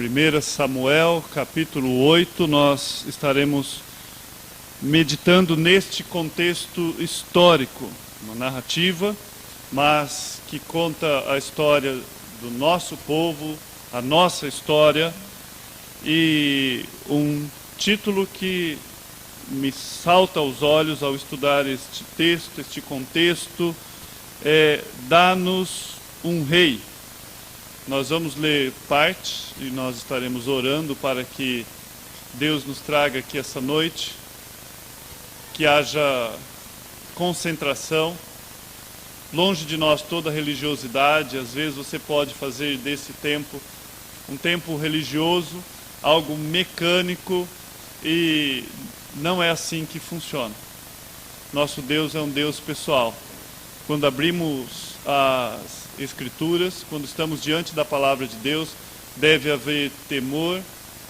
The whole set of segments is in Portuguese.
1 Samuel, capítulo 8, nós estaremos meditando neste contexto histórico, uma narrativa, mas que conta a história do nosso povo, a nossa história, e um título que me salta aos olhos ao estudar este texto, este contexto, é Dá-nos um Rei. Nós vamos ler parte e nós estaremos orando para que Deus nos traga aqui essa noite, que haja concentração, longe de nós toda religiosidade. Às vezes você pode fazer desse tempo um tempo religioso, algo mecânico, e não é assim que funciona. Nosso Deus é um Deus pessoal. Quando abrimos as Escrituras, quando estamos diante da palavra de Deus, deve haver temor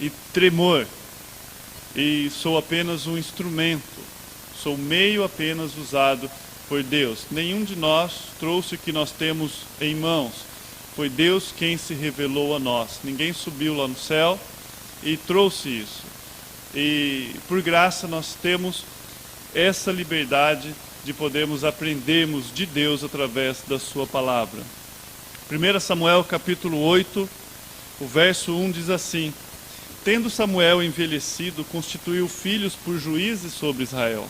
e tremor. E sou apenas um instrumento, sou meio apenas usado por Deus. Nenhum de nós trouxe o que nós temos em mãos. Foi Deus quem se revelou a nós. Ninguém subiu lá no céu e trouxe isso. E por graça nós temos essa liberdade de podermos aprendermos de Deus através da sua palavra. 1 Samuel capítulo 8, o verso 1 diz assim: Tendo Samuel envelhecido, constituiu filhos por juízes sobre Israel.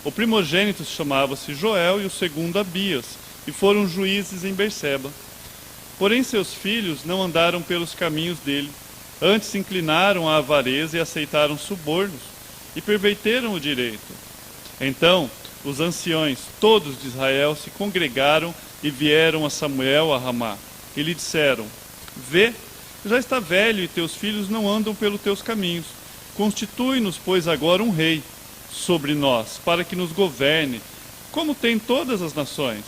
O primogênito chamava-se Joel e o segundo Abias, e foram juízes em Berseba. Porém seus filhos não andaram pelos caminhos dele, antes se inclinaram à avareza e aceitaram subornos, e perverteram o direito. Então os anciões todos de Israel se congregaram e vieram a Samuel a Ramá, e lhe disseram: Vê, já está velho e teus filhos não andam pelos teus caminhos. Constitui-nos, pois, agora um rei sobre nós, para que nos governe, como tem todas as nações.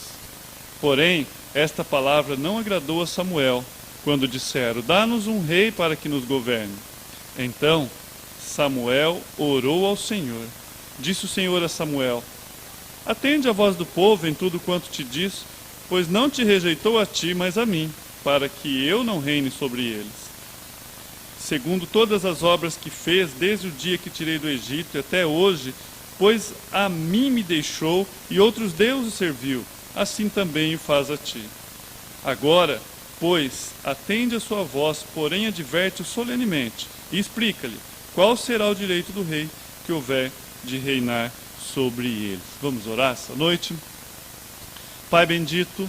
Porém, esta palavra não agradou a Samuel, quando disseram: Dá-nos um rei para que nos governe. Então Samuel orou ao Senhor. Disse o Senhor a Samuel: Atende a voz do povo em tudo quanto te diz, pois não te rejeitou a ti, mas a mim, para que eu não reine sobre eles. Segundo todas as obras que fez, desde o dia que tirei do Egito e até hoje, pois a mim me deixou e outros deuses serviu, assim também o faz a ti. Agora, pois, atende a sua voz, porém adverte-o solenemente, e explica-lhe qual será o direito do rei que houver de reinar sobre eles. Vamos orar essa noite? Pai bendito,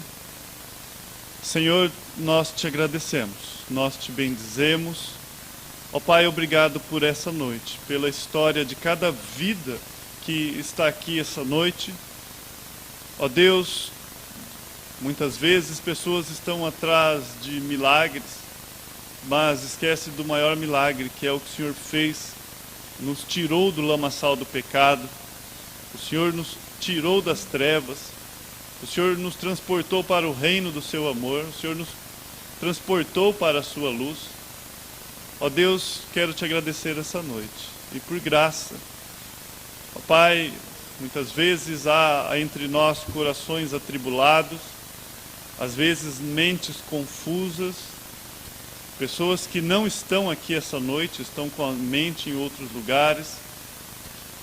Senhor, nós te agradecemos, nós te bendizemos. Ó Pai, obrigado por essa noite, pela história de cada vida que está aqui essa noite. Ó Deus, muitas vezes pessoas estão atrás de milagres, mas esquece do maior milagre, que é o que o Senhor fez. Nos tirou do lamaçal do pecado, o Senhor nos tirou das trevas, o Senhor nos transportou para o reino do seu amor, o Senhor nos transportou para a sua luz. Ó Deus, quero te agradecer essa noite, e por graça. Ó Pai, muitas vezes há entre nós corações atribulados, às vezes mentes confusas, pessoas que não estão aqui essa noite, estão com a mente em outros lugares.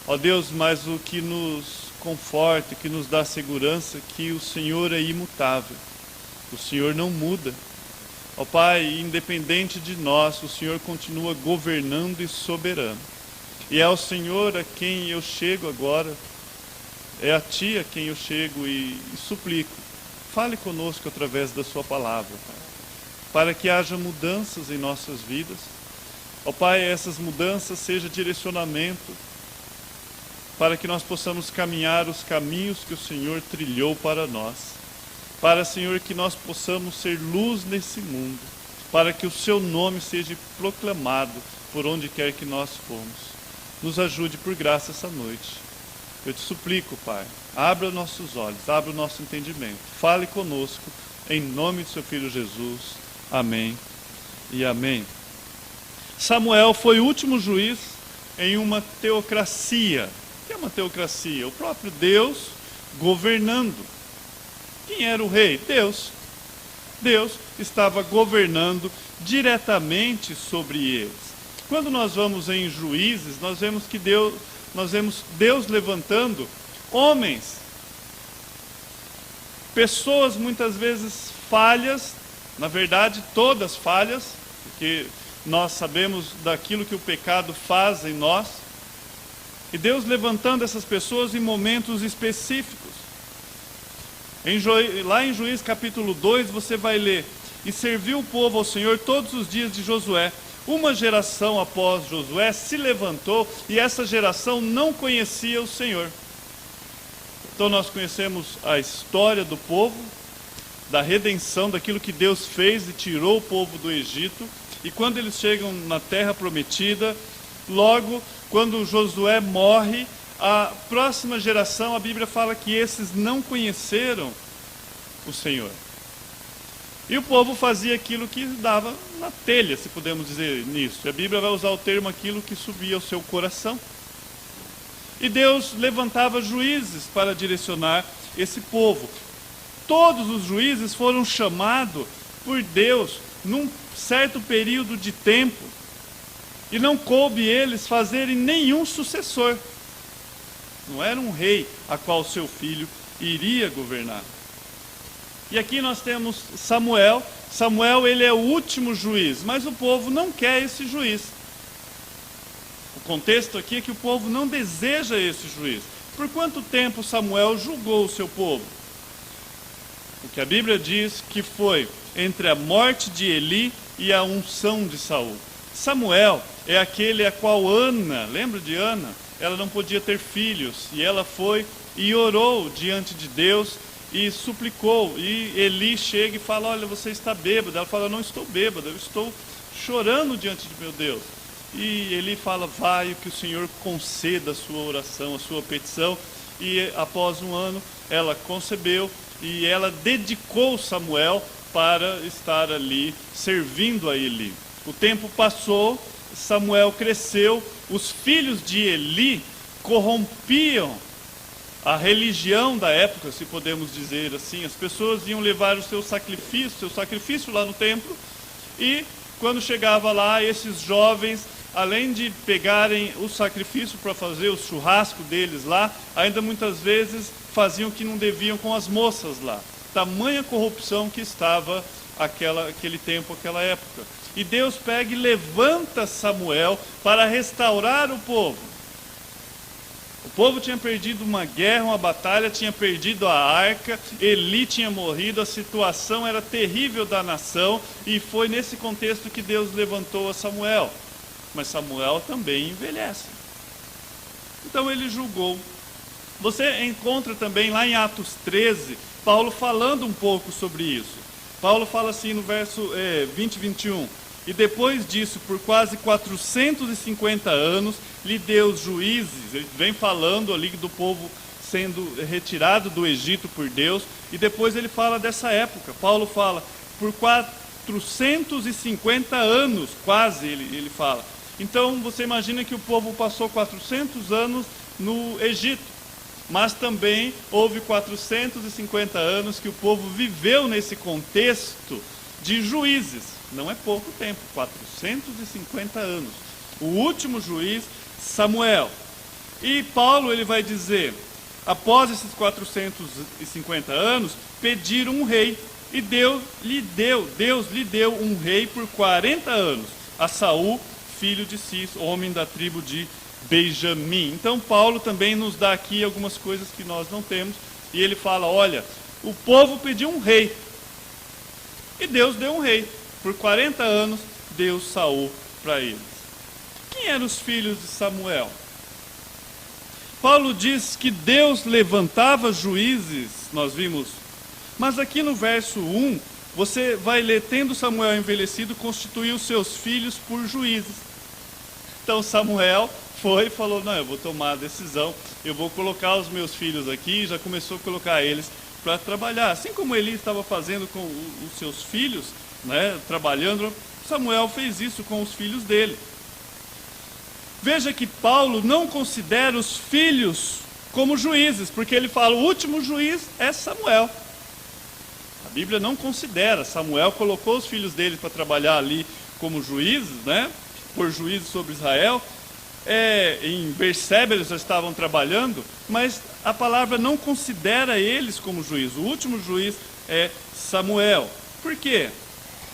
Ó Deus, mas o que nos conforta, que nos dá segurança, que o Senhor é imutável, o Senhor não muda. Ó Pai, independente de nós, o Senhor continua governando e soberano. E é ao Senhor a quem eu chego agora, é a Ti a quem eu chego e suplico. Fale conosco através da Sua palavra, Pai, para que haja mudanças em nossas vidas. Ó Pai, essas mudanças sejam direcionamento, para que nós possamos caminhar os caminhos que o Senhor trilhou para nós. Para, Senhor, que nós possamos ser luz nesse mundo, para que o Seu nome seja proclamado por onde quer que nós formos. Nos ajude por graça essa noite. Eu te suplico, Pai, abra nossos olhos, abra o nosso entendimento. Fale conosco, em nome de Seu Filho Jesus. Amém e amém. Samuel foi o último juiz em uma teocracia. O que é uma teocracia? O próprio Deus governando. Quem era o rei? Deus. Deus estava governando diretamente sobre eles. Quando nós vamos em Juízes, nós vemos Deus levantando homens, pessoas muitas vezes falhas, na verdade todas falhas, porque nós sabemos daquilo que o pecado faz em nós, e Deus levantando essas pessoas em momentos específicos. Lá em Juízes capítulo 2 você vai ler: e serviu o povo ao Senhor todos os dias de Josué. Uma geração após Josué se levantou e essa geração não conhecia o Senhor. Então nós conhecemos a história do povo, da redenção, daquilo que Deus fez e tirou o povo do Egito. E quando eles chegam na terra prometida, logo quando Josué morre, a próxima geração, a Bíblia fala que esses não conheceram o Senhor. E o povo fazia aquilo que dava na telha, se podemos dizer nisso. A Bíblia vai usar o termo aquilo que subia ao seu coração. E Deus levantava juízes para direcionar esse povo. Todos os juízes foram chamados por Deus num certo período de tempo. E não coube eles fazerem nenhum sucessor. Não era um rei a qual seu filho iria governar. E aqui nós temos Samuel. Samuel, ele é o último juiz, mas o povo não quer esse juiz. O contexto aqui é que o povo não deseja esse juiz. Por quanto tempo Samuel julgou o seu povo? O que a Bíblia diz que foi entre a morte de Eli e a unção de Saul. Samuel é aquele a qual Ana, lembra de Ana? Ela não podia ter filhos, e ela foi e orou diante de Deus e suplicou, e Eli chega e fala: olha, você está bêbada. Ela fala: não estou bêbada, eu estou chorando diante de meu Deus. E Eli fala: vai, que o Senhor conceda a sua oração, a sua petição. E após um ano ela concebeu e ela dedicou Samuel para estar ali servindo a Eli. O tempo passou, Samuel cresceu, os filhos de Eli corrompiam a religião da época, se podemos dizer assim. As pessoas iam levar o seu sacrifício lá no templo, e quando chegava lá, esses jovens, além de pegarem o sacrifício para fazer o churrasco deles lá, ainda muitas vezes faziam o que não deviam com as moças lá. Tamanha corrupção que estava aquele tempo, aquela época. E Deus pega e levanta Samuel para restaurar o povo. O povo tinha perdido uma guerra, uma batalha, tinha perdido a arca, Eli tinha morrido, a situação era terrível da nação, e foi nesse contexto que Deus levantou a Samuel. Mas Samuel também envelhece. Então ele julgou. Você encontra também lá em Atos 13, Paulo falando um pouco sobre isso. Paulo fala assim no verso 20 e 21. E depois disso, por quase 450 anos, lhe deu os juízes. Ele vem falando ali do povo sendo retirado do Egito por Deus. E depois ele fala dessa época. Paulo fala, por 450 anos, quase ele fala. Então você imagina que o povo passou 400 anos no Egito. Mas também houve 450 anos que o povo viveu nesse contexto de juízes. Não é pouco tempo, 450 anos. O último juiz, Samuel. E Paulo ele vai dizer, após esses 450 anos, pediram um rei. E Deus lhe deu um rei por 40 anos, a Saul, filho de Cis, homem da tribo de Benjamim. Então Paulo também nos dá aqui algumas coisas que nós não temos. E ele fala, olha, o povo pediu um rei. E Deus deu um rei. Por 40 anos, deu Saul para eles. Quem eram os filhos de Samuel? Paulo diz que Deus levantava juízes, nós vimos. Mas aqui no verso 1, você vai ler, tendo Samuel envelhecido, constituiu seus filhos por juízes. Então Samuel foi e falou, não, eu vou tomar a decisão, eu vou colocar os meus filhos aqui, e já começou a colocar eles para trabalhar. Assim como Eli estava fazendo com os seus filhos, né, trabalhando, Samuel fez isso com os filhos dele. Veja que Paulo não considera os filhos como juízes, porque ele fala, o último juiz é Samuel. Bíblia não considera. Samuel colocou os filhos dele para trabalhar ali como juízes, né? Por juízo sobre Israel. Em Berseba eles já estavam trabalhando, mas a palavra não considera eles como juiz. O último juiz é Samuel. Por quê?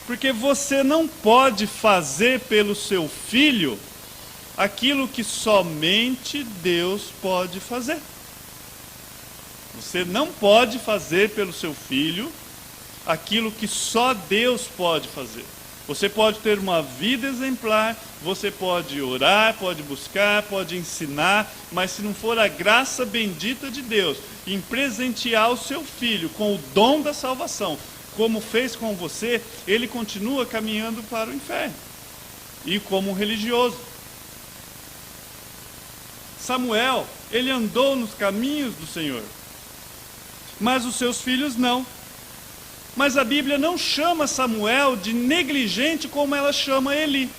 Porque você não pode fazer pelo seu filho aquilo que somente Deus pode fazer. Você não pode fazer pelo seu filho aquilo que só Deus pode fazer. Você pode ter uma vida exemplar, você pode orar, pode buscar, pode ensinar, mas se não for a graça bendita de Deus em presentear o seu filho com o dom da salvação, como fez com você, ele continua caminhando para o inferno. E como um religioso. Samuel, ele andou nos caminhos do Senhor, mas os seus filhos não. Mas a Bíblia não chama Samuel de negligente como ela chama Eli.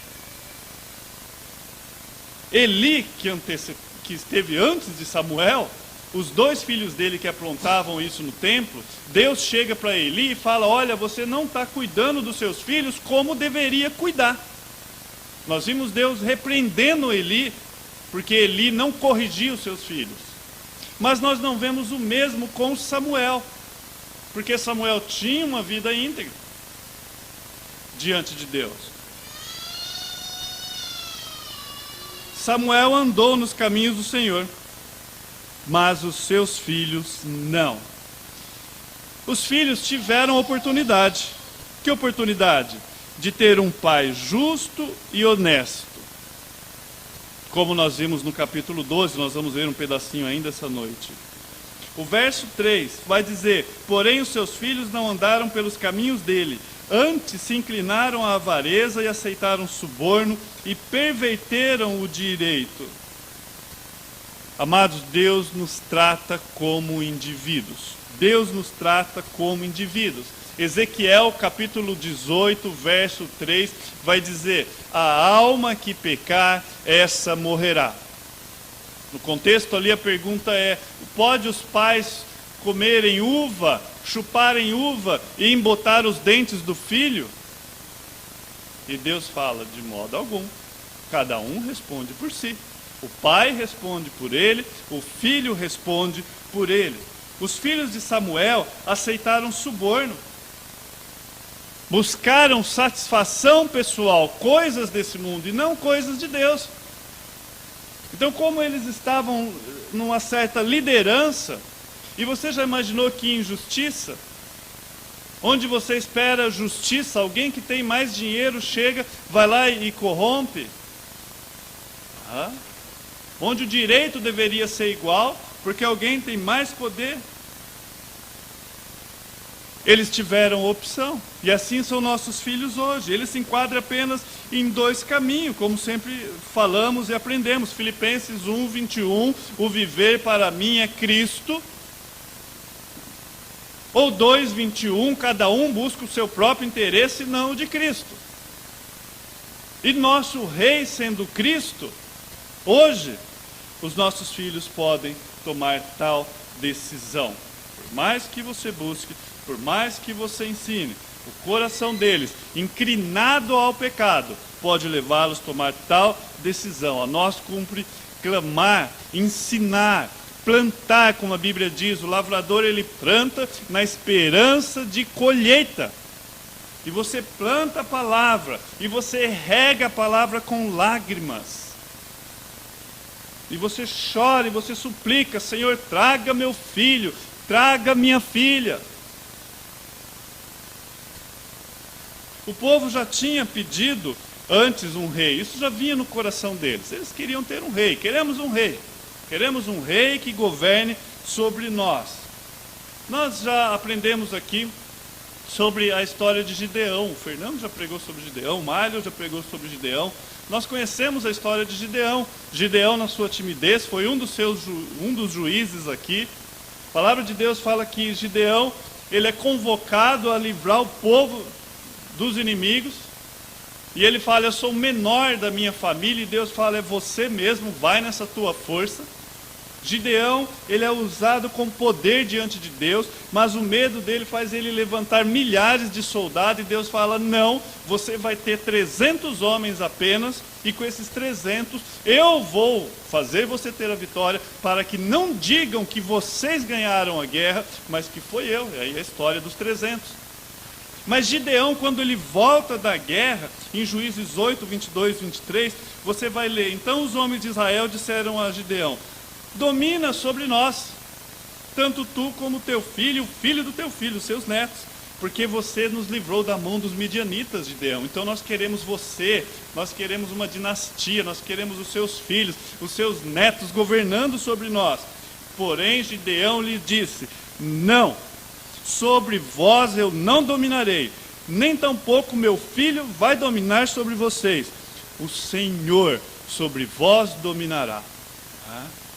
Eli, que esteve antes de Samuel, os dois filhos dele que aprontavam isso no templo, Deus chega para Eli e fala: olha, você não está cuidando dos seus filhos como deveria cuidar. Nós vimos Deus repreendendo Eli, porque Eli não corrigia os seus filhos. Mas nós não vemos o mesmo com Samuel, porque Samuel tinha uma vida íntegra diante de Deus. Samuel andou nos caminhos do Senhor, mas os seus filhos não. Os filhos tiveram oportunidade. Que oportunidade? De ter um pai justo e honesto. Como nós vimos no capítulo 12, nós vamos ver um pedacinho ainda essa noite. O verso 3 vai dizer: porém os seus filhos não andaram pelos caminhos dele, antes se inclinaram à avareza e aceitaram suborno e perverteram o direito. Amados, Deus nos trata como indivíduos. Deus nos trata como indivíduos. Ezequiel capítulo 18, verso 3 vai dizer: a alma que pecar, essa morrerá. No contexto ali a pergunta é: pode os pais comerem uva, chuparem uva e embotar os dentes do filho? E Deus fala: de modo algum. Cada um responde por si. O pai responde por ele, o filho responde por ele. Os filhos de Samuel aceitaram suborno. Buscaram satisfação pessoal, coisas desse mundo e não coisas de Deus. Então, como eles estavam numa certa liderança, e você já imaginou que injustiça, onde você espera justiça, alguém que tem mais dinheiro chega, vai lá e corrompe. Onde o direito deveria ser igual, porque alguém tem mais poder. Eles tiveram opção, e assim são nossos filhos hoje. Eles se enquadram apenas em dois caminhos, como sempre falamos e aprendemos. Filipenses 1, 21, o viver para mim é Cristo. Ou 2, 21, cada um busca o seu próprio interesse e não o de Cristo. E nosso rei sendo Cristo, hoje, os nossos filhos podem tomar tal decisão. Por mais que você busque, por mais que você ensine, o coração deles, inclinado ao pecado, pode levá-los a tomar tal decisão. A nós cumpre clamar, ensinar, plantar, como a Bíblia diz. O lavrador, ele planta na esperança de colheita. E você planta a palavra, e você rega a palavra com lágrimas. E você chora, e você suplica: Senhor, traga meu filho, traga minha filha. O povo já tinha pedido antes um rei, isso já vinha no coração deles. Eles queriam ter um rei, queremos um rei que governe sobre nós. Nós já aprendemos aqui sobre a história de Gideão. O Fernando já pregou sobre Gideão, o Mário já pregou sobre Gideão. Nós conhecemos a história de Gideão. Gideão, na sua timidez, foi um dos juízes aqui. A palavra de Deus fala que Gideão, ele é convocado a livrar o povo dos inimigos, e ele fala: eu sou o menor da minha família, e Deus fala: é você mesmo, vai nessa tua força. Gideão, ele é usado com poder diante de Deus, mas o medo dele faz ele levantar milhares de soldados, e Deus fala, não, você vai ter 300 homens apenas, e com esses 300, eu vou fazer você ter a vitória, para que não digam que vocês ganharam a guerra, mas que foi eu. E aí a história dos 300. Mas Gideão, quando ele volta da guerra, em Juízes 8, 22, 23, você vai ler, então os homens de Israel disseram a Gideão, domina sobre nós, tanto tu como teu filho, o filho do teu filho, os seus netos, porque você nos livrou da mão dos midianitas, Gideão. Então nós queremos você, nós queremos uma dinastia, nós queremos os seus filhos, os seus netos governando sobre nós. Porém Gideão lhe disse, não, sobre vós eu não dominarei, nem tampouco meu filho vai dominar sobre vocês, o Senhor sobre vós dominará.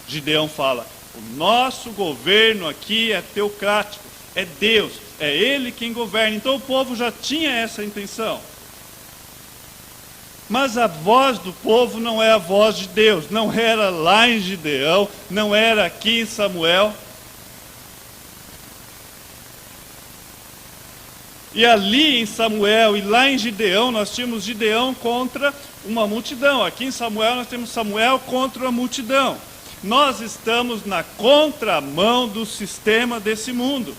Gideão fala, o nosso governo aqui é teocrático, é Deus, é Ele quem governa. Então o povo já tinha essa intenção. Mas a voz do povo não é a voz de Deus, não era lá em Gideão, não era aqui em Samuel. E ali em Samuel e lá em Gideão, nós tínhamos Gideão contra uma multidão. Aqui em Samuel nós temos Samuel contra a multidão. Nós estamos na contramão do sistema desse mundo.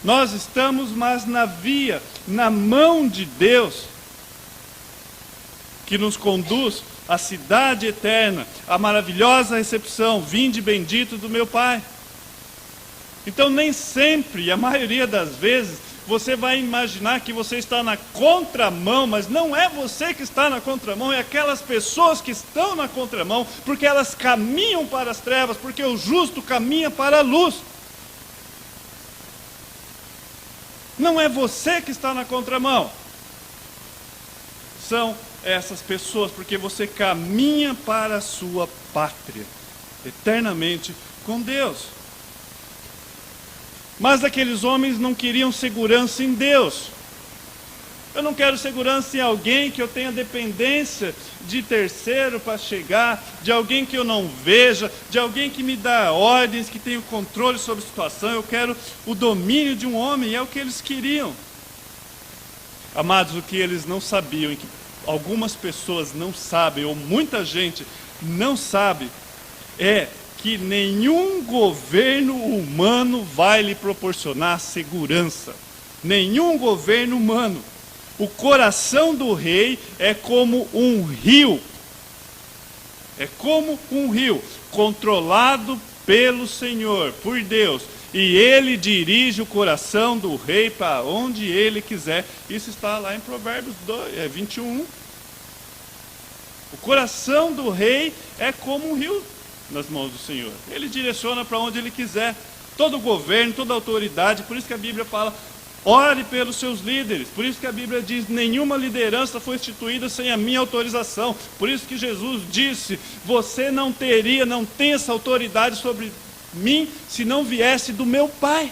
Nós estamos mais na via, na mão de Deus, que nos conduz à cidade eterna, à maravilhosa recepção, vinde bendito do meu Pai. Então nem sempre, a maioria das vezes, você vai imaginar que você está na contramão, mas não é você que está na contramão, é aquelas pessoas que estão na contramão, porque elas caminham para as trevas, porque o justo caminha para a luz. Não é você que está na contramão. São essas pessoas, porque você caminha para a sua pátria, eternamente com Deus. Mas aqueles homens não queriam segurança em Deus. Eu não quero segurança em alguém que eu tenha dependência de terceiro para chegar, de alguém que eu não veja, de alguém que me dá ordens, que tenha o controle sobre a situação. Eu quero o domínio de um homem, e é o que eles queriam. Amados, o que eles não sabiam, e que algumas pessoas não sabem, ou muita gente não sabe, é que nenhum governo humano vai lhe proporcionar segurança. Nenhum governo humano. O coração do rei é como um rio. É como um rio, controlado pelo Senhor, por Deus. E ele dirige o coração do rei para onde ele quiser. Isso está lá em Provérbios 21. O coração do rei é como um rio nas mãos do Senhor. Ele direciona para onde Ele quiser. Todo o governo, toda a autoridade. Por isso que a Bíblia fala, ore pelos seus líderes. Por isso que a Bíblia diz, nenhuma liderança foi instituída sem a minha autorização. Por isso que Jesus disse, você não tem essa autoridade sobre mim, se não viesse do meu Pai.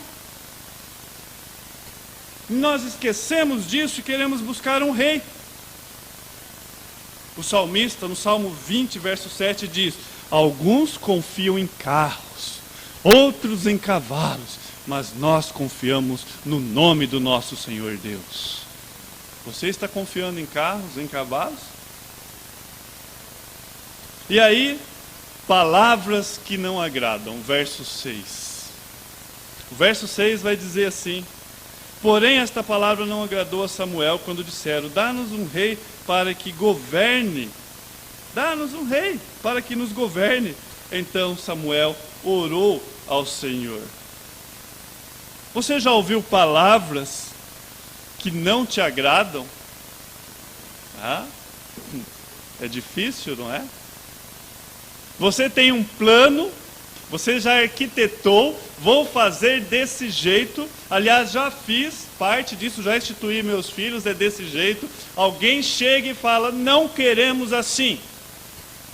Nós esquecemos disso e queremos buscar um rei. O salmista, no Salmo 20, verso 7, diz, alguns confiam em carros, outros em cavalos, mas nós confiamos no nome do nosso Senhor Deus. Você está confiando em carros, em cavalos? E aí, palavras que não agradam, verso 6. O verso 6 vai dizer assim, porém esta palavra não agradou a Samuel quando disseram, dá-nos um rei para que governe. Dá-nos um rei para que nos governe. Então Samuel orou ao Senhor. Você já ouviu palavras que não te agradam? É difícil, não é? Você tem um plano, você já arquitetou, vou fazer desse jeito. Aliás, já fiz parte disso, já instituí meus filhos, é desse jeito. Alguém chega e fala, não queremos assim.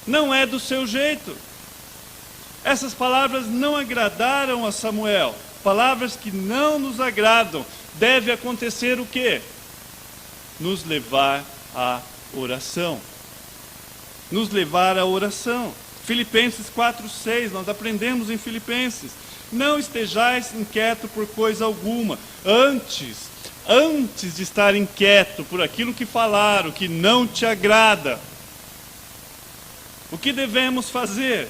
Não é do seu jeito. Essas palavras não agradaram a Samuel. Palavras que não nos agradam. Deve acontecer o quê? Nos levar à oração. Nos levar à oração. Filipenses 4:6, nós aprendemos em Filipenses: não estejais inquieto por coisa alguma, antes de estar inquieto por aquilo que falaram, que não te agrada. O que devemos fazer?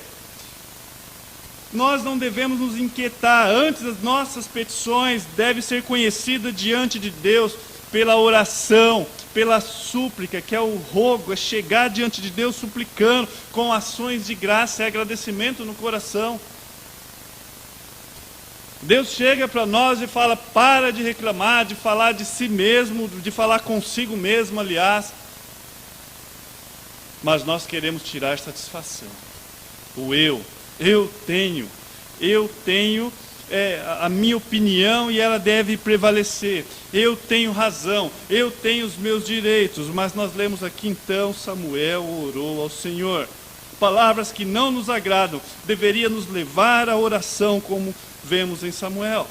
Nós não devemos nos inquietar. Antes, as nossas petições devem ser conhecidas diante de Deus pela oração, pela súplica, que é o rogo, é chegar diante de Deus suplicando, com ações de graça e agradecimento no coração. Deus chega para nós e fala: para de reclamar, de falar de si mesmo, de falar consigo mesmo, aliás. Mas nós queremos tirar satisfação. O eu tenho a minha opinião e ela deve prevalecer. Eu tenho razão, eu tenho os meus direitos. Mas nós lemos aqui: então Samuel orou ao Senhor. Palavras que não nos agradam deveriam nos levar à oração, como vemos em Samuel.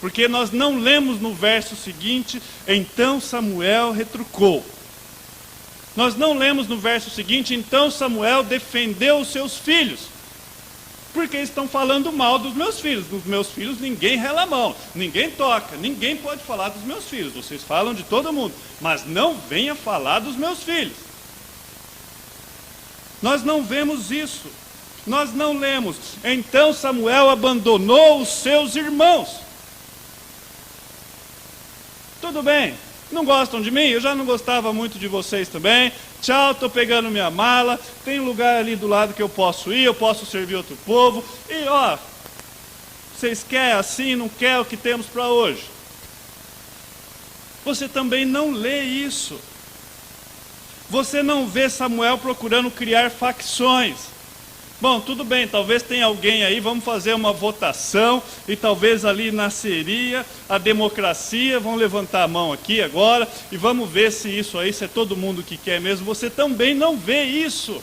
Porque nós não lemos no verso seguinte: então Samuel retrucou. Nós não lemos no verso seguinte: então Samuel defendeu os seus filhos. Porque estão falando mal dos meus filhos. Dos meus filhos ninguém rela a mão, ninguém toca, ninguém pode falar dos meus filhos. Vocês falam de todo mundo, mas não venha falar dos meus filhos. Nós não vemos isso. Nós não lemos: então Samuel abandonou os seus irmãos. Tudo bem, não gostam de mim? Eu já não gostava muito de vocês também. Tchau, estou pegando minha mala. Tem um lugar ali do lado que eu posso ir, eu posso servir outro povo. E ó, vocês querem assim, não querem o que temos para hoje? Você também não lê isso. Você não vê Samuel procurando criar facções. Bom, tudo bem, talvez tenha alguém aí, vamos fazer uma votação, e talvez ali nasceria a democracia. Vamos levantar a mão aqui agora, e vamos ver se isso aí, se é todo mundo que quer mesmo. Você também não vê isso.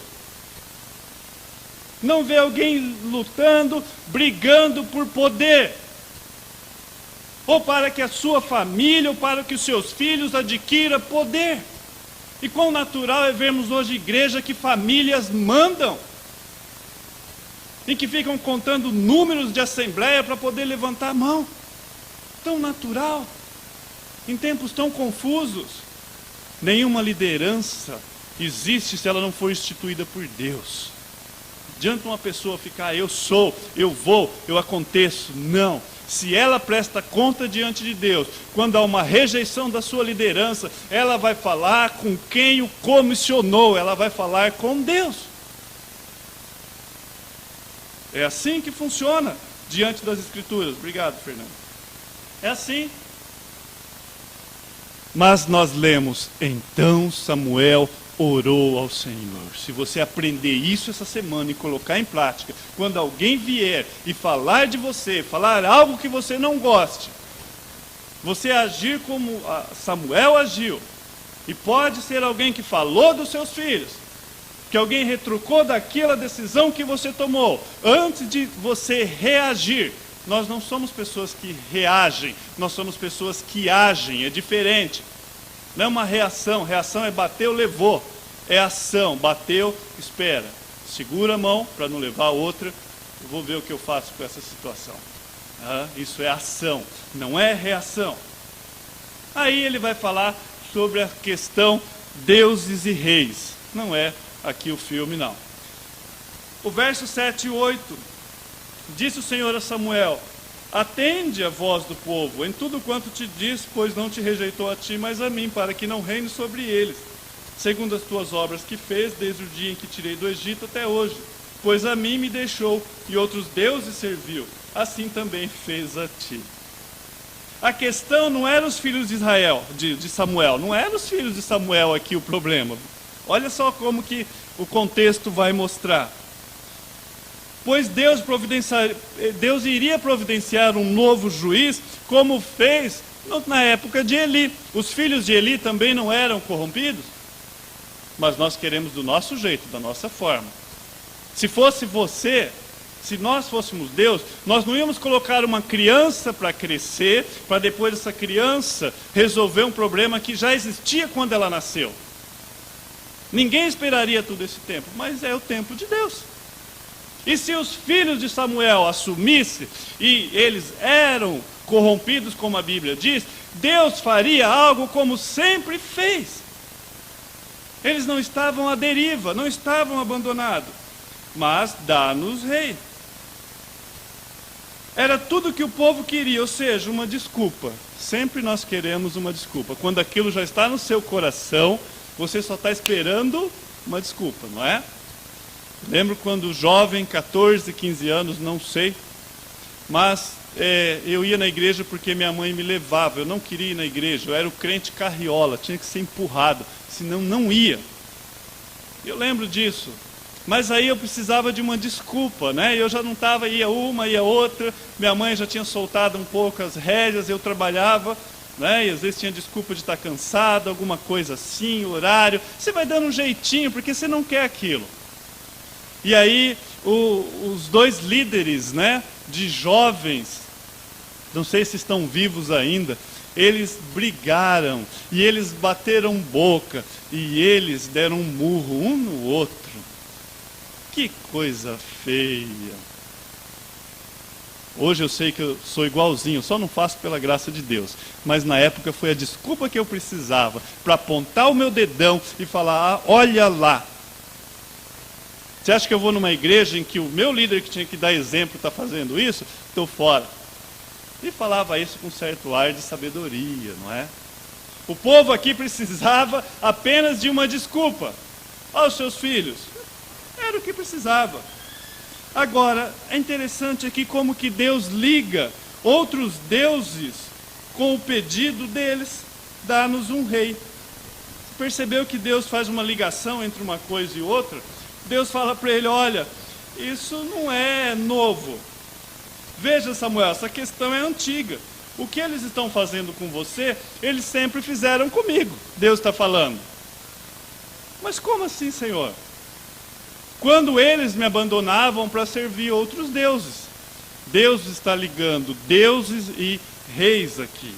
Não vê alguém lutando, brigando por poder. Ou para que a sua família, ou para que os seus filhos adquiram poder. E quão natural é vermos hoje igreja que famílias mandam, em que ficam contando números de assembleia para poder levantar a mão. Tão natural, em tempos tão confusos. Nenhuma liderança existe se ela não for instituída por Deus. Adianta uma pessoa ficar: eu sou, eu vou, eu aconteço. Não. Se ela presta conta diante de Deus, quando há uma rejeição da sua liderança, ela vai falar com quem o comissionou, ela vai falar com Deus. É assim que funciona diante das Escrituras. Obrigado, Fernando. É assim. Mas nós lemos: então Samuel orou ao Senhor. Se você aprender isso essa semana e colocar em prática, quando alguém vier e falar de você, falar algo que você não goste, você agir como Samuel agiu. E pode ser alguém que falou dos seus filhos, que alguém retrucou daquela decisão que você tomou. Antes de você reagir, nós não somos pessoas que reagem, nós somos pessoas que agem, é diferente. Não é uma reação, reação é bateu, levou. É ação, bateu, espera. Segura a mão para não levar outra, eu vou ver o que eu faço com essa situação. Isso é ação, não é reação. Aí ele vai falar sobre a questão deuses e reis. Não é aqui o filme, não. O verso 7 e 8: disse o Senhor a Samuel: atende a voz do povo em tudo quanto te diz, pois não te rejeitou a ti, mas a mim, para que não reine sobre eles, segundo as tuas obras que fez desde o dia em que tirei do Egito até hoje. Pois a mim me deixou e outros deuses serviu, assim também fez a ti. A questão não era os filhos de Israel, de Samuel, não eram os filhos de Samuel aqui o problema. Olha só como que o contexto vai mostrar. Pois Deus iria providenciar um novo juiz, como fez na época de Eli. Os filhos de Eli também não eram corrompidos, mas nós queremos do nosso jeito, da nossa forma. Se fosse você, se nós fôssemos Deus, nós não íamos colocar uma criança para crescer, para depois essa criança resolver um problema que já existia quando ela nasceu. Ninguém esperaria todo esse tempo, mas é o tempo de Deus. E se os filhos de Samuel assumissem, e eles eram corrompidos, como a Bíblia diz, Deus faria algo como sempre fez. Eles não estavam à deriva, não estavam abandonados, mas dá-nos rei. Era tudo que o povo queria, ou seja, uma desculpa. Sempre nós queremos uma desculpa. Quando aquilo já está no seu coração, você só está esperando uma desculpa, não é? Lembro quando jovem, 14, 15 anos, não sei, mas eu ia na igreja porque minha mãe me levava. Eu não queria ir na igreja, eu era o crente carriola, tinha que ser empurrado, senão não ia. Eu lembro disso. Mas aí eu precisava de uma desculpa, né? Eu já não estava, ia uma, ia outra. Minha mãe já tinha soltado um pouco as rédeas, eu trabalhava, né? E às vezes tinha desculpa de estar cansado, alguma coisa assim, horário. Você vai dando um jeitinho, porque você não quer aquilo. E aí os dois líderes, né, de jovens, não sei se estão vivos ainda, eles brigaram, e eles bateram boca, e eles deram um murro um no outro. Que coisa feia. Hoje eu sei que eu sou igualzinho, só não faço pela graça de Deus. Mas na época foi a desculpa que eu precisava para apontar o meu dedão e falar, olha lá. Você acha que eu vou numa igreja em que o meu líder que tinha que dar exemplo está fazendo isso? Estou fora. E falava isso com certo ar de sabedoria, não é? O povo aqui precisava apenas de uma desculpa. Olha os seus filhos. Era o que precisava. Agora, é interessante aqui como que Deus liga outros deuses com o pedido deles, dá-nos um rei. Você percebeu que Deus faz uma ligação entre uma coisa e outra? Deus fala para ele, olha, isso não é novo. Veja, Samuel, essa questão é antiga. O que eles estão fazendo com você, eles sempre fizeram comigo. Deus está falando. Mas como assim, Senhor? Quando eles me abandonavam para servir outros deuses. Deus está ligando deuses e reis aqui.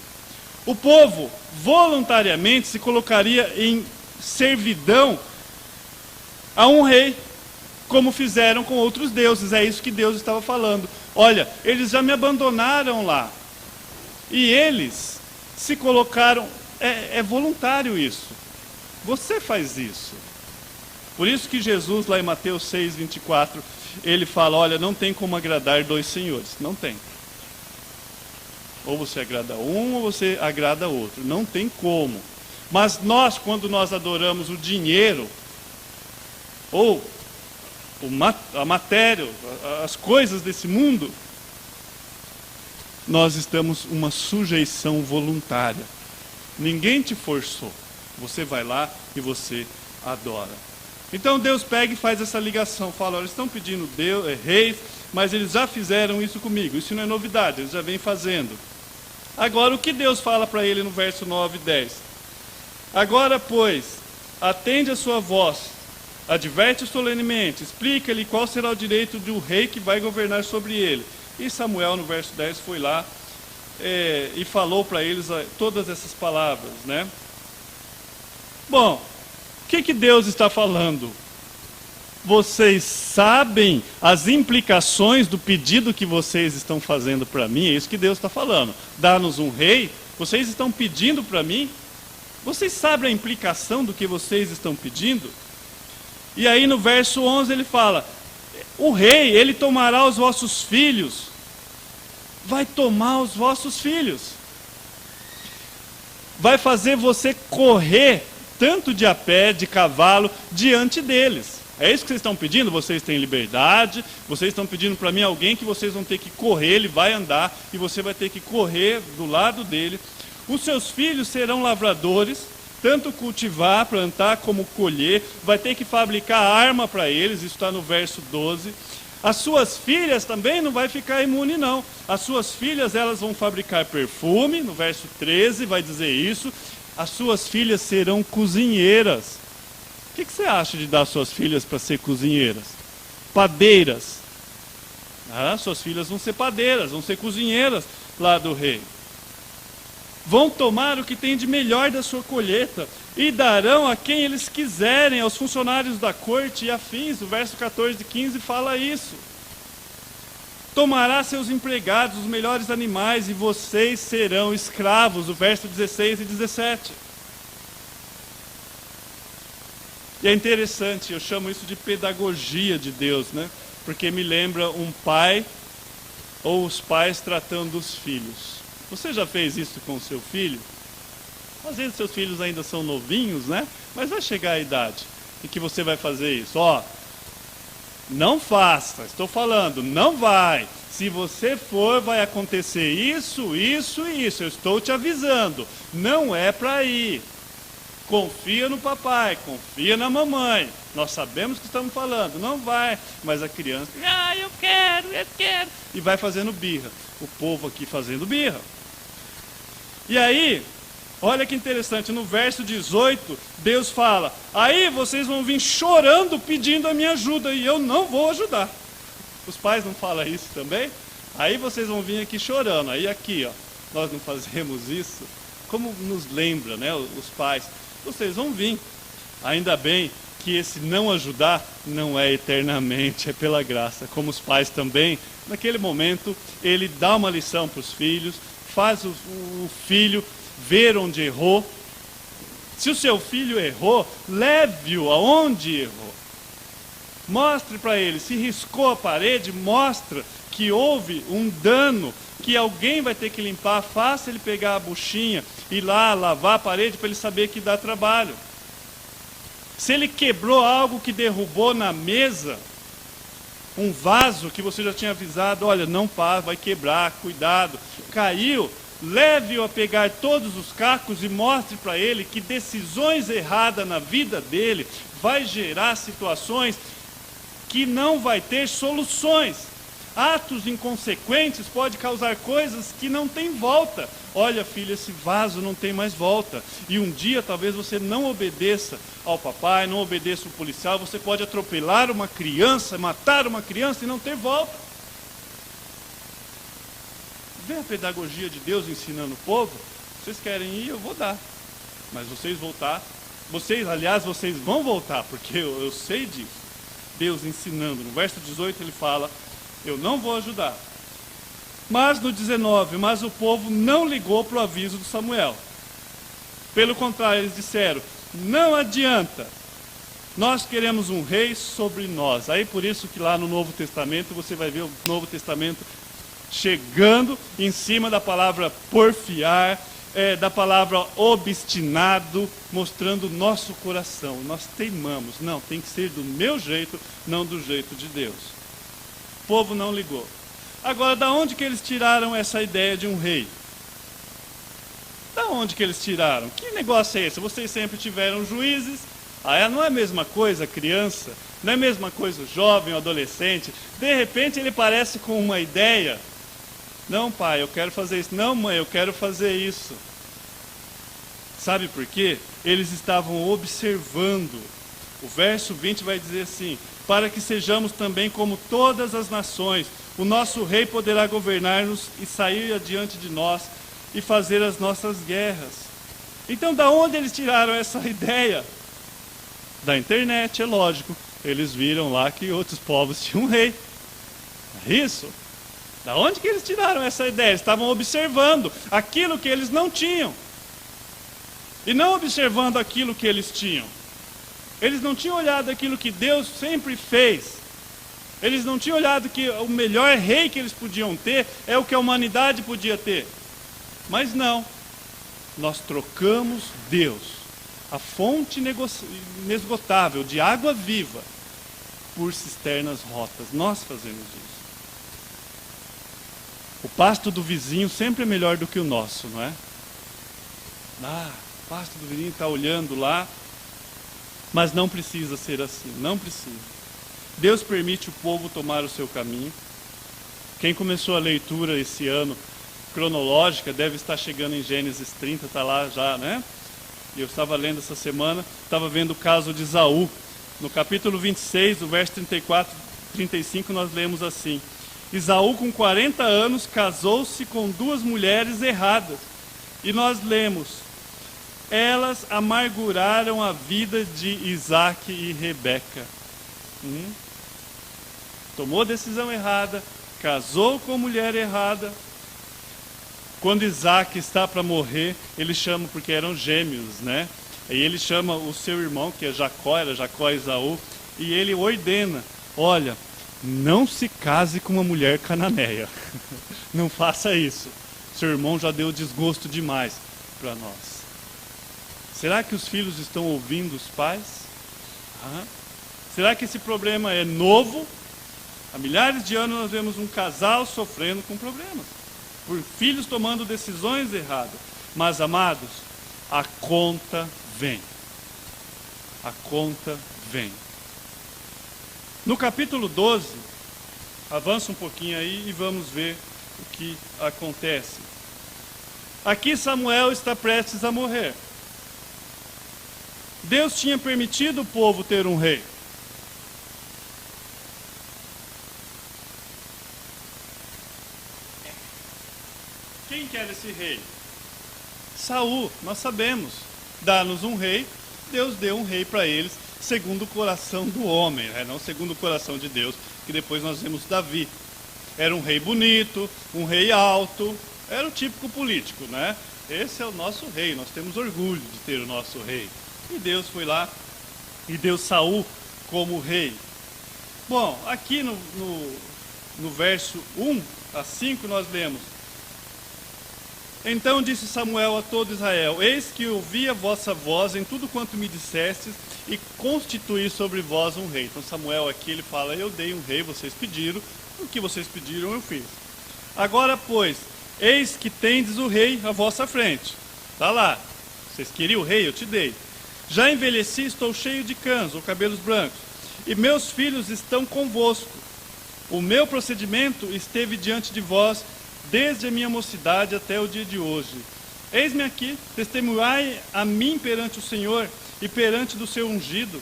O povo voluntariamente se colocaria em servidão a um rei, como fizeram com outros deuses. É isso que Deus estava falando. Olha, eles já me abandonaram lá. E eles se colocaram, é voluntário isso. Você faz isso. Por isso que Jesus, lá em Mateus 6, 24, ele fala, olha, não tem como agradar dois senhores. Não tem. Ou você agrada um, ou você agrada outro. Não tem como. Mas nós, quando nós adoramos o dinheiro, ou a matéria, as coisas desse mundo, nós estamos uma sujeição voluntária. Ninguém te forçou. Você vai lá e você adora. Então Deus pega e faz essa ligação, fala, olha, eles estão pedindo reis, mas eles já fizeram isso comigo, isso não é novidade, eles já vêm fazendo. Agora o que Deus fala para ele no verso 9 e 10? Agora, pois, atende a sua voz, adverte solenemente, explica-lhe qual será o direito do rei que vai governar sobre ele. E Samuel, no verso 10, foi lá e falou para eles todas essas palavras, né? Bom, o que Deus está falando? Vocês sabem as implicações do pedido que vocês estão fazendo para mim? É isso que Deus está falando. Dá-nos um rei? Vocês estão pedindo para mim? Vocês sabem a implicação do que vocês estão pedindo? E aí no verso 11 ele fala, o rei, ele tomará os vossos filhos. Vai tomar os vossos filhos. Vai fazer você correr tanto de a pé, de cavalo, diante deles. É isso que vocês estão pedindo? Vocês têm liberdade, vocês estão pedindo para mim alguém que vocês vão ter que correr, ele vai andar, e você vai ter que correr do lado dele. Os seus filhos serão lavradores, tanto cultivar, plantar, como colher, vai ter que fabricar arma para eles, isso está no verso 12. As suas filhas também não vai ficar imune não. As suas filhas, elas vão fabricar perfume, no verso 13 vai dizer isso. As suas filhas serão cozinheiras. O que você acha de dar suas filhas para ser cozinheiras? Padeiras. Suas filhas vão ser padeiras, vão ser cozinheiras lá do rei. Vão tomar o que tem de melhor da sua colheita e darão a quem eles quiserem, aos funcionários da corte e afins. O verso 14 e 15 fala isso. tomará seus empregados, os melhores animais, e vocês serão escravos. O verso 16 e 17. E é interessante, eu chamo isso de pedagogia de Deus, né? Porque me lembra um pai ou os pais tratando os filhos. Você já fez isso com o seu filho? Às vezes seus filhos ainda são novinhos, né? Mas vai chegar a idade em que você vai fazer isso. Ó, não faça, estou falando, não vai. Se você for, vai acontecer isso, isso e isso. Eu estou te avisando. Não é para ir. Confia no papai, confia na mamãe. Nós sabemos o que estamos falando. Não vai. Mas a criança, eu quero. E vai fazendo birra. O povo aqui fazendo birra. E aí, olha que interessante, no verso 18, Deus fala, aí vocês vão vir chorando pedindo a minha ajuda e eu não vou ajudar. Os pais não falam isso também? Aí vocês vão vir aqui chorando. Aí aqui, ó, nós não fazemos isso. Como nos lembra, né, os pais? Vocês vão vir. Ainda bem que esse não ajudar não é eternamente, é pela graça. Como os pais também, naquele momento, ele dá uma lição para os filhos, faz o filho ver onde errou. Se o seu filho errou, leve-o aonde errou. Mostre para ele, se riscou a parede, mostra que houve um dano, que alguém vai ter que limpar, faça ele pegar a buchinha, ir lá lavar a parede para ele saber que dá trabalho. Se ele quebrou algo que derrubou na mesa, um vaso que você já tinha avisado, olha, não passa, vai quebrar, cuidado. Caiu, leve-o a pegar todos os cacos e mostre para ele que decisões erradas na vida dele vai gerar situações que não vai ter soluções. Atos inconsequentes podem causar coisas que não tem volta. Olha, filho, esse vaso não tem mais volta. E um dia talvez você não obedeça ao papai, não obedeça o policial, você pode atropelar uma criança, matar uma criança e não ter volta. Vê a pedagogia de Deus ensinando o povo. Vocês querem ir, eu vou dar. Mas vocês voltar, vocês vão voltar, porque eu sei disso. Deus ensinando. No verso 18 ele fala, eu não vou ajudar. Mas no 19, mas o povo não ligou para o aviso de Samuel. Pelo contrário, eles disseram, não adianta, nós queremos um rei sobre nós. Aí por isso que lá no Novo Testamento, você vai ver o Novo Testamento chegando em cima da palavra porfiar, da palavra obstinado, mostrando o nosso coração. Nós teimamos, não, tem que ser do meu jeito, não do jeito de Deus. O povo não ligou. Agora, da onde que eles tiraram essa ideia de um rei? Da onde que eles tiraram? Que negócio é esse? Vocês sempre tiveram juízes. Não é a mesma coisa criança, não é a mesma coisa jovem ou adolescente. De repente ele parece com uma ideia. Não, pai, eu quero fazer isso. Não, mãe, eu quero fazer isso. Sabe por quê? Eles estavam observando. O verso 20 vai dizer assim, para que sejamos também como todas as nações. O nosso rei poderá governar-nos e sair adiante de nós e fazer as nossas guerras. Então, da onde eles tiraram essa ideia? Da internet, é lógico. Eles viram lá que outros povos tinham um rei. É isso? Da onde que eles tiraram essa ideia? Eles estavam observando aquilo que eles não tinham. E não observando aquilo que eles tinham. Eles não tinham olhado aquilo que Deus sempre fez. Eles não tinham olhado que o melhor rei que eles podiam ter é o que a humanidade podia ter. Mas não. Nós trocamos Deus, a fonte inesgotável de água viva, por cisternas rotas. Nós fazemos isso. O pasto do vizinho sempre é melhor do que o nosso, não é? O pasto do vizinho está olhando lá, mas não precisa ser assim, não precisa. Deus permite o povo tomar o seu caminho. Quem começou a leitura esse ano, cronológica, deve estar chegando em Gênesis 30, está lá já, né? E eu estava lendo essa semana, estava vendo o caso de Esaú. No capítulo 26, o verso 34, 35, nós lemos assim. Esaú, com 40 anos, casou-se com 2 mulheres erradas. E nós lemos, elas amarguraram a vida de Isaac e Rebeca. Tomou decisão errada, casou com a mulher errada. Quando Isaac está para morrer, ele chama, porque eram gêmeos, né? E ele chama o seu irmão, que é Jacó, era Jacó e Esaú, e ele ordena: olha, não se case com uma mulher cananeia. Não faça isso. Seu irmão já deu desgosto demais para nós. Será que os filhos estão ouvindo os pais? Será que esse problema é novo? Há milhares de anos nós vemos um casal sofrendo com problemas, por filhos tomando decisões erradas. Mas, amados, a conta vem. A conta vem. No capítulo 12, avança um pouquinho aí e vamos ver o que acontece. Aqui Samuel está prestes a morrer. Deus tinha permitido o povo ter um rei. Quem quer esse rei? Saul, nós sabemos. Dá-nos um rei, Deus deu um rei para eles, segundo o coração do homem, não segundo o coração de Deus, que depois nós vemos Davi. Era um rei bonito, um rei alto, era o típico político, né? Esse é o nosso rei, nós temos orgulho de ter o nosso rei. E Deus foi lá e deu Saul como rei. Bom, aqui no verso 1 a 5 nós lemos: então disse Samuel a todo Israel: eis que ouvi a vossa voz em tudo quanto me dissestes, e constituí sobre vós um rei. Então Samuel aqui ele fala: eu dei um rei, vocês pediram, o que vocês pediram eu fiz. Agora pois, eis que tendes o rei à vossa frente. Está lá, vocês queriam o rei, eu te dei. Já envelheci, estou cheio de canos ou cabelos brancos, e meus filhos estão convosco. O meu procedimento esteve diante de vós desde a minha mocidade até o dia de hoje. Eis-me aqui, testemunhai a mim perante o Senhor e perante do seu ungido,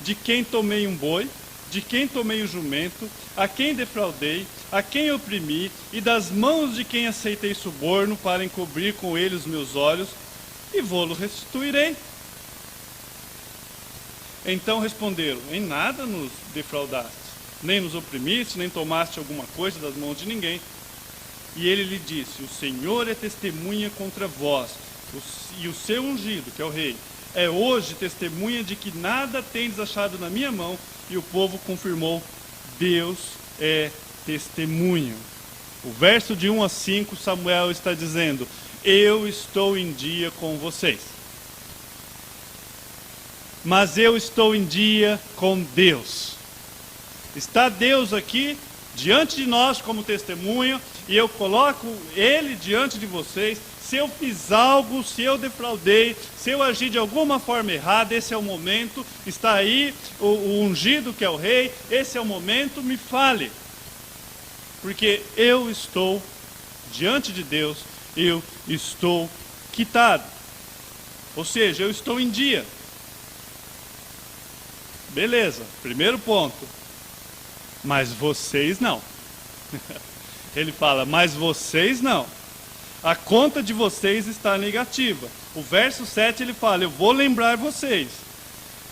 de quem tomei um boi, de quem tomei o jumento, a quem defraudei, a quem oprimi, e das mãos de quem aceitei suborno para encobrir com ele os meus olhos, e vô-lo restituirei. Então responderam: em nada nos defraudaste, nem nos oprimiste, nem tomaste alguma coisa das mãos de ninguém. E ele lhe disse: o Senhor é testemunha contra vós, e o seu ungido, que é o rei, é hoje testemunha de que nada tendes achado na minha mão. E o povo confirmou: Deus é testemunha. O verso de 1 a 5, Samuel está dizendo: eu estou em dia com vocês, mas eu estou em dia com Deus. Está Deus aqui diante de nós como testemunha, e eu coloco Ele diante de vocês. Se eu fiz algo, se eu defraudei, se eu agi de alguma forma errada, esse é o momento. Está aí o ungido que é o rei, esse é o momento, me fale. Porque eu estou diante de Deus, eu estou quitado. Ou seja, eu estou em dia. Beleza, primeiro ponto. Mas vocês não. Ele fala: mas vocês não. A conta de vocês está negativa. O verso 7 ele fala: eu vou lembrar vocês.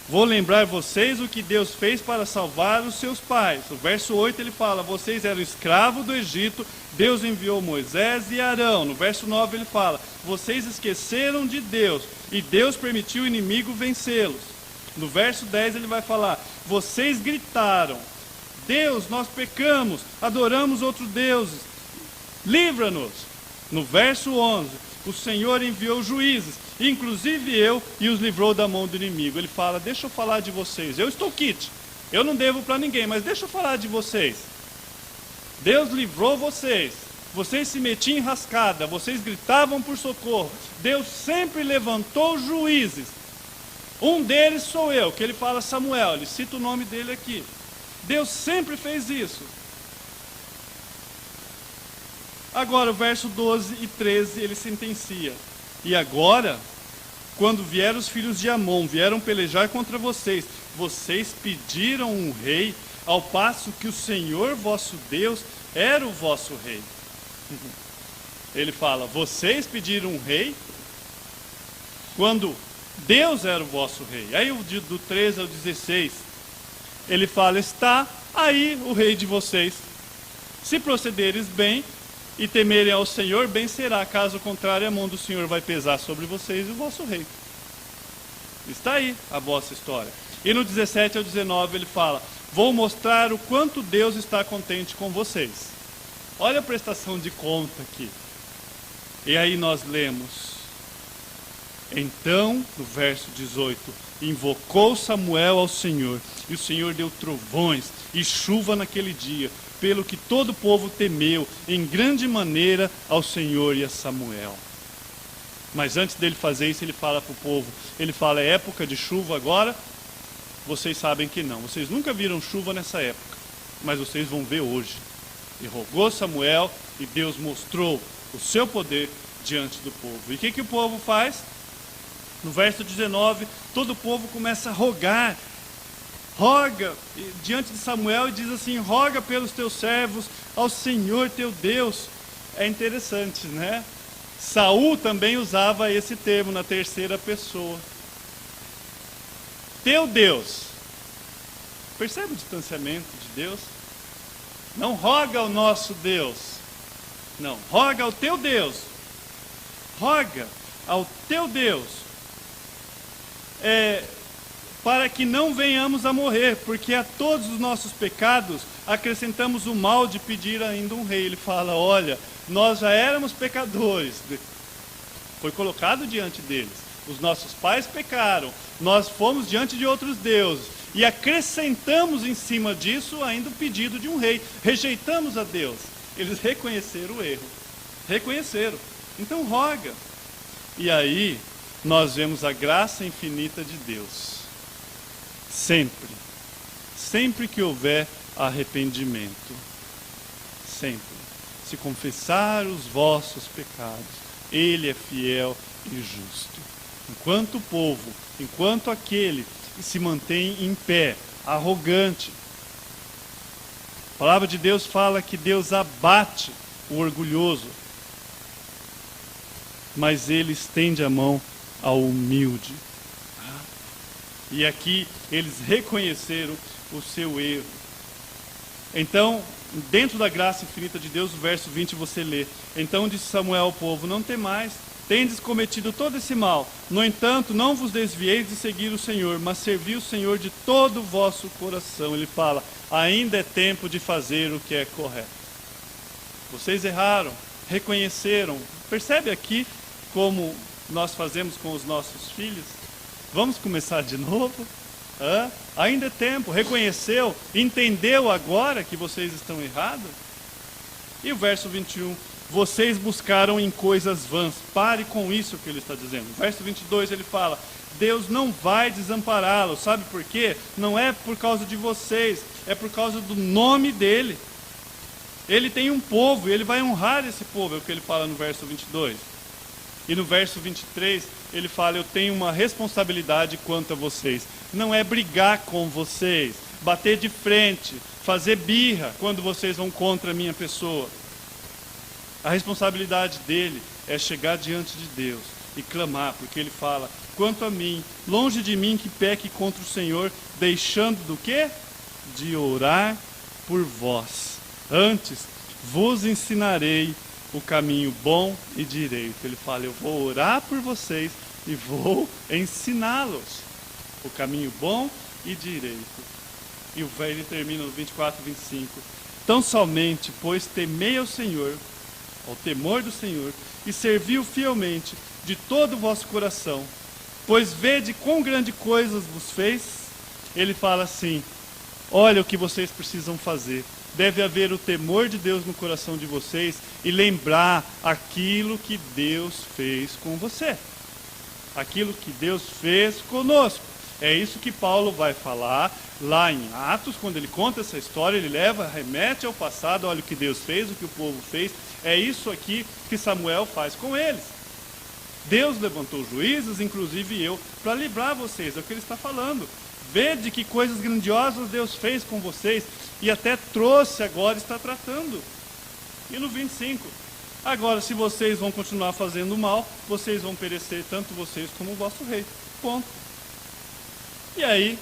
Vou lembrar vocês o que Deus fez para salvar os seus pais. O verso 8 ele fala: vocês eram escravos do Egito, Deus enviou Moisés e Arão. No verso 9 ele fala: vocês esqueceram de Deus, e Deus permitiu o inimigo vencê-los. No verso 10 ele vai falar: vocês gritaram: Deus, nós pecamos, adoramos outros deuses, livra-nos. No verso 11, o Senhor enviou juízes, inclusive eu, e os livrou da mão do inimigo. Ele fala: deixa eu falar de vocês, eu estou quite, eu não devo para ninguém, mas deixa eu falar de vocês. Deus livrou vocês, vocês se metiam em rascada, vocês gritavam por socorro, Deus sempre levantou juízes. Um deles sou eu, que ele fala Samuel, ele cita o nome dele aqui. Deus sempre fez isso. Agora o verso 12 e 13 ele sentencia: e agora, quando vieram os filhos de Amon, vieram pelejar contra vocês, vocês pediram um rei, ao passo que o Senhor vosso Deus era o vosso rei. Ele fala: vocês pediram um rei, quando Deus era o vosso rei. Aí do 13 ao 16, ele fala: está aí o rei de vocês. Se procederes bem e temerem ao Senhor, bem será. Caso contrário, a mão do Senhor vai pesar sobre vocês e o vosso rei. Está aí a vossa história. E no 17 ao 19 ele fala: vou mostrar o quanto Deus está contente com vocês. Olha a prestação de conta aqui. E aí nós lemos: então, no verso 18, invocou Samuel ao Senhor, e o Senhor deu trovões e chuva naquele dia, pelo que todo o povo temeu em grande maneira ao Senhor e a Samuel. Mas antes dele fazer isso, ele fala para o povo, ele fala: é época de chuva agora? Vocês sabem que não, vocês nunca viram chuva nessa época, mas vocês vão ver hoje. E rogou Samuel, e Deus mostrou o seu poder diante do povo. E o que o povo faz? No verso 19, todo o povo começa a rogar, roga diante de Samuel e diz assim: roga pelos teus servos ao Senhor teu Deus. É interessante, né? Saul também usava esse termo na terceira pessoa. Teu Deus. Percebe o distanciamento de Deus? Não roga ao nosso Deus. Não, roga ao teu Deus. Roga ao teu Deus. Para que não venhamos a morrer, porque a todos os nossos pecados acrescentamos o mal de pedir ainda um rei. Ele fala: olha, nós já éramos pecadores, foi colocado diante deles. Os nossos pais pecaram, nós fomos diante de outros deuses, e acrescentamos em cima disso ainda o pedido de um rei. Rejeitamos a Deus. Eles reconheceram o erro. Reconheceram. Então roga. E aí nós vemos a graça infinita de Deus. Sempre. Sempre que houver arrependimento. Sempre. Se confessar os vossos pecados, Ele é fiel e justo. Enquanto o povo, enquanto aquele que se mantém em pé, arrogante, a palavra de Deus fala que Deus abate o orgulhoso, mas Ele estende a mão ao humilde. E aqui eles reconheceram o seu erro. Então, dentro da graça infinita de Deus, o verso 20 você lê: então disse Samuel ao povo: não temais, tendes cometido todo esse mal. No entanto, não vos desvieis de seguir o Senhor, mas servi o Senhor de todo o vosso coração. Ele fala: ainda é tempo de fazer o que é correto. Vocês erraram, reconheceram. Percebe aqui como nós fazemos com os nossos filhos? Vamos começar de novo? Ainda é tempo. Reconheceu, entendeu agora que vocês estão errados? E o verso 21: vocês buscaram em coisas vãs. Pare com isso que ele está dizendo. O verso 22 ele fala: Deus não vai desampará-los. Sabe por quê? Não é por causa de vocês, é por causa do nome dele. Ele tem um povo e ele vai honrar esse povo, é o que ele fala no verso 22. E no verso 23 ele fala: eu tenho uma responsabilidade quanto a vocês. Não é brigar com vocês, bater de frente, fazer birra quando vocês vão contra a minha pessoa. A responsabilidade dele é chegar diante de Deus e clamar, porque ele fala: quanto a mim, longe de mim que peque contra o Senhor, deixando do quê? De orar por vós. Antes vos ensinarei o caminho bom e direito. Ele fala: eu vou orar por vocês e vou ensiná-los o caminho bom e direito. E ele termina no 24 e 25. Tão somente, pois temei ao Senhor, ao temor do Senhor, e serviu fielmente de todo o vosso coração, pois vede quão grande coisas vos fez. Ele fala assim: olha o que vocês precisam fazer. Deve haver o temor de Deus no coração de vocês e lembrar aquilo que Deus fez com você. Aquilo que Deus fez conosco. É isso que Paulo vai falar lá em Atos, quando ele conta essa história, ele remete ao passado: olha o que Deus fez, o que o povo fez. É isso aqui que Samuel faz com eles. Deus levantou juízes, inclusive eu, para livrar vocês, é o que ele está falando. Vede que coisas grandiosas Deus fez com vocês, e até trouxe agora, está tratando. E no 25, agora se vocês vão continuar fazendo mal, vocês vão perecer, tanto vocês como o vosso rei. Ponto. E aí,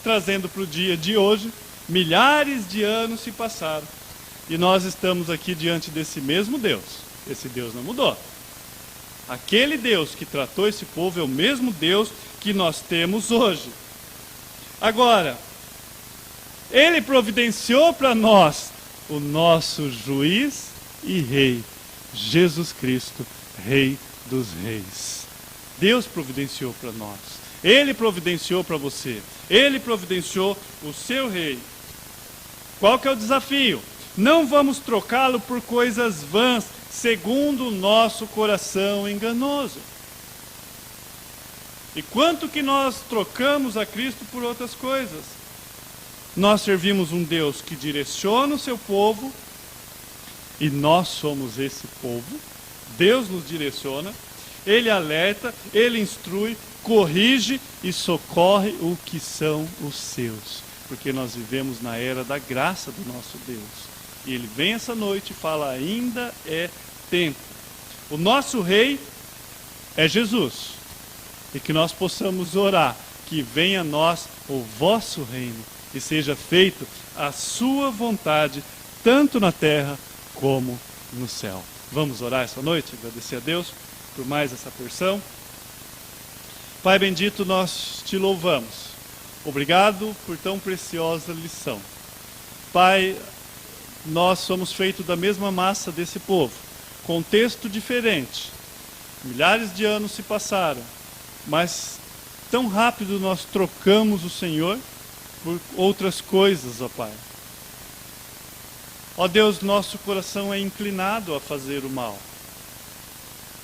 trazendo para o dia de hoje, Milhares de anos se passaram e nós estamos aqui diante desse mesmo Deus. Esse Deus não mudou. Aquele Deus que tratou esse povo é o mesmo Deus que nós temos hoje. Agora, Ele providenciou para nós o nosso juiz e rei, Jesus Cristo, Rei dos Reis. Deus providenciou para nós. Ele providenciou para você. Ele providenciou o seu rei. Qual que é o desafio? Não vamos trocá-lo por coisas vãs, segundo o nosso coração enganoso. E quanto que nós trocamos a Cristo por outras coisas? Nós servimos um Deus que direciona o seu povo, e nós somos esse povo. Deus nos direciona, Ele alerta, Ele instrui, corrige e socorre o que são os seus. Porque nós vivemos na era da graça do nosso Deus. E Ele vem essa noite e fala, ainda é tempo. O nosso rei é Jesus. E que nós possamos orar, que venha a nós o vosso reino, e seja feito a sua vontade, tanto na terra como no céu. Vamos orar essa noite, agradecer a Deus por mais essa porção. Pai bendito, nós te louvamos. Obrigado por tão preciosa lição. Pai, nós somos feitos da mesma massa desse povo, contexto diferente. Milhares de anos se passaram, mas tão rápido nós trocamos o Senhor por outras coisas, ó Pai. Ó Deus, nosso coração é inclinado a fazer o mal.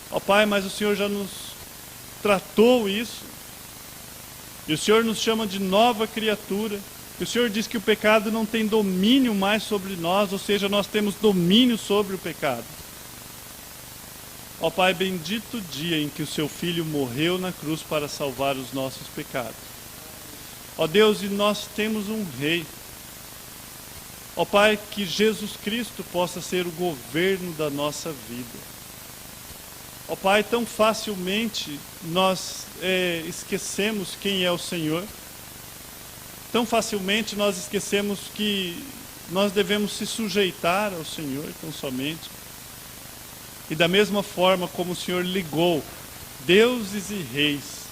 Ó Pai, mas o Senhor já nos tratou isso. E o Senhor nos chama de nova criatura. E o Senhor diz que o pecado não tem domínio mais sobre nós, ou seja, nós temos domínio sobre o pecado. Ó Pai, bendito o dia em que o Seu Filho morreu na cruz para salvar os nossos pecados. Ó Deus, e nós temos um Rei. Ó Pai, que Jesus Cristo possa ser o governo da nossa vida. Ó Pai, tão facilmente nós esquecemos quem é o Senhor. Tão facilmente nós esquecemos que nós devemos se sujeitar ao Senhor tão somente. E da mesma forma como o Senhor ligou deuses e reis,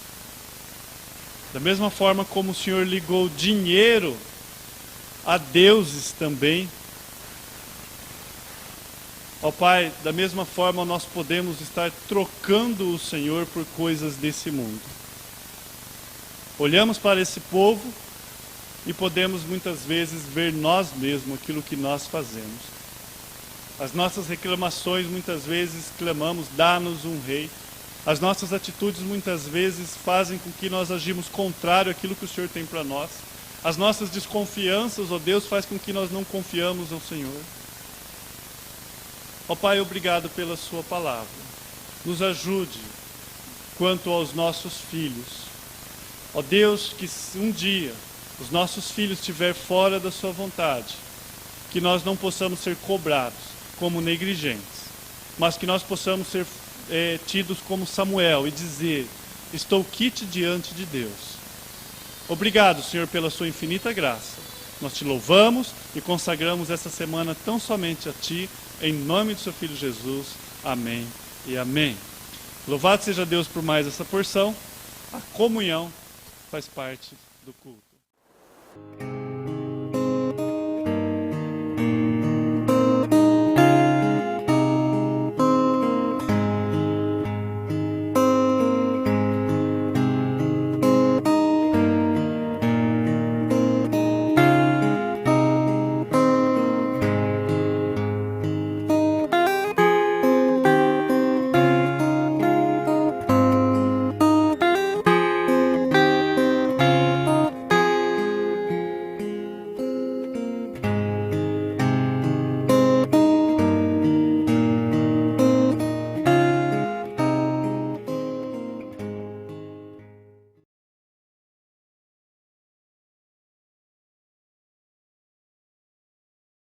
da mesma forma como o Senhor ligou dinheiro a deuses também, ó Pai, da mesma forma nós podemos estar trocando o Senhor por coisas desse mundo. Olhamos para esse povo e podemos muitas vezes ver nós mesmos aquilo que nós fazemos. As nossas reclamações muitas vezes clamamos, dá-nos um rei. As nossas atitudes muitas vezes fazem com que nós agimos contrário àquilo que o Senhor tem para nós. As nossas desconfianças, ó Deus, faz com que nós não confiamos ao Senhor. Ó Pai, obrigado pela Sua palavra. Nos ajude quanto aos nossos filhos. Ó Deus, que um dia os nossos filhos estiverem fora da Sua vontade, que nós não possamos ser cobrados como negligentes, mas que nós possamos ser tidos como Samuel e dizer, estou quite diante de Deus. Obrigado, Senhor, pela Sua infinita graça. Nós te louvamos e consagramos essa semana tão somente a Ti, em nome do Seu Filho Jesus. Amém e amém. Louvado seja Deus por mais essa porção. A comunhão faz parte do culto.